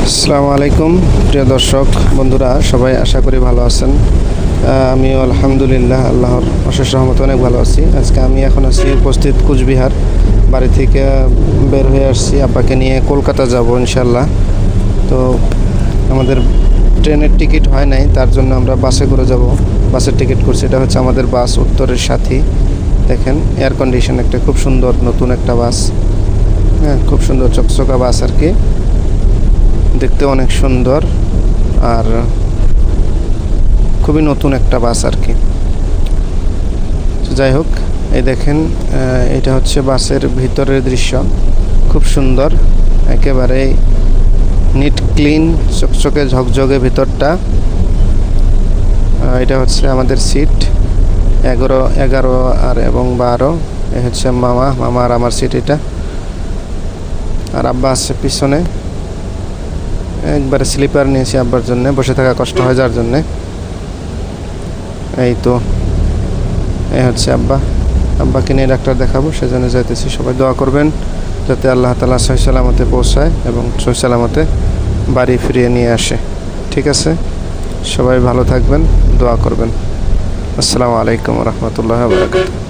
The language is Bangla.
আসসালামু আলাইকুম প্রিয় দর্শক বন্ধুরা, সবাই আশা করি ভালো আছেন। আমিও আলহামদুলিল্লাহ আল্লাহর অশেষ রহমতে অনেক ভালো আছি। আজকে আমি এখন আছি উপস্থিত কুচবিহার। বাড়ি থেকে বের হয়ে আসছি আব্বাকে নিয়ে কলকাতা যাব ইনশাল্লাহ। তো আমাদের ট্রেনের টিকিট হয় নাই, তার জন্য আমরা বাসে করে যাব। বাসের টিকিট করছি, এটা হচ্ছে আমাদের বাস উত্তরের সাথী। দেখেন এয়ার কন্ডিশন, একটা খুব সুন্দর নতুন একটা বাস। হ্যাঁ, খুব সুন্দর চকচকা বাস আর কি, দেখতে অনেক সুন্দর আর খুবই নতুন একটা বাস আর কি। যাই হোক, এই দেখেন এটা হচ্ছে বাসের ভিতরের দৃশ্য, খুব সুন্দর, একেবারে নিট ক্লিন চকচকে ঝকঝকে ভিতরটা। এটা হচ্ছে আমাদের সিট 11 আর এবং 12। এ হচ্ছে মামা আর আমার সিট এটা, আর আব্বা আছে পিছনে। একবারে স্লিপার নিয়েছি আব্বার জন্য, বসে থাকা কষ্ট হয় যার জন্যে। এই তো এই হচ্ছে আব্বাকে নিয়ে ডাক্তার দেখাবো, সেজন্য যাইতেছি। সবাই দোয়া করবেন যাতে আল্লাহ তাআলা সহি সালামতে পৌঁছায় এবং সহি সালামতে বাড়ি ফিরিয়ে নিয়ে আসে। ঠিক আছে, সবাই ভালো থাকবেন, দোয়া করবেন। আসসালামু আলাইকুম ওয়া রাহমাতুল্লাহি ওয়া বারাকাতুহু।